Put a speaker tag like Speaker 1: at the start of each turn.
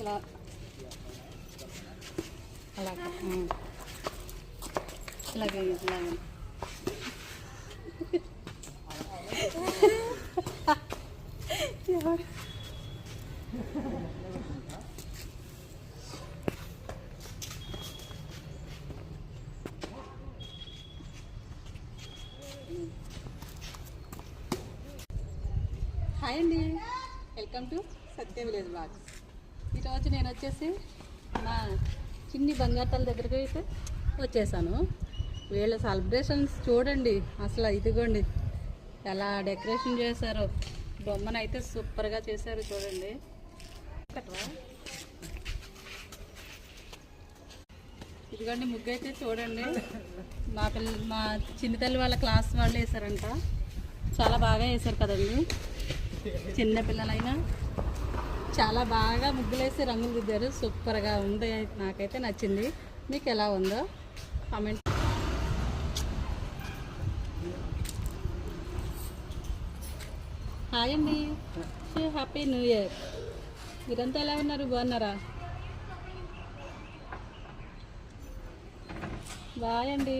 Speaker 1: ఇలా అలాగే ఇలాగే ఇలాగే హాయ్ అండి, welcome to Satya village blogs. ఈరోజు నేను వచ్చేసి మా చిన్ని బంగారు దగ్గరికి అయితే వచ్చేసాను. వీళ్ళ సెలబ్రేషన్స్ చూడండి, అసలు ఇదిగోండి ఎలా డెకరేషన్ చేశారో. బొమ్మను అయితే సూపర్గా చేశారు చూడండి. ఇదిగోండి ముగ్గు అయితే చూడండి. మా చిన్న తల్లి వాళ్ళ క్లాస్ వాళ్ళు వేశారంట. చాలా బాగా వేశారు కదండి. చిన్న పిల్లలైనా చాలా బాగా ముగ్గులు వేసి రంగులు దిద్దారు. సూపర్గా ఉంది, నాకైతే నచ్చింది. మీకు ఎలా ఉందో కామెంట్. హాయ్ అండి, హ్యాపీ న్యూ ఇయర్. మీరంతా ఎలా ఉన్నారు, బాగున్నారా? బాయ్ అండి.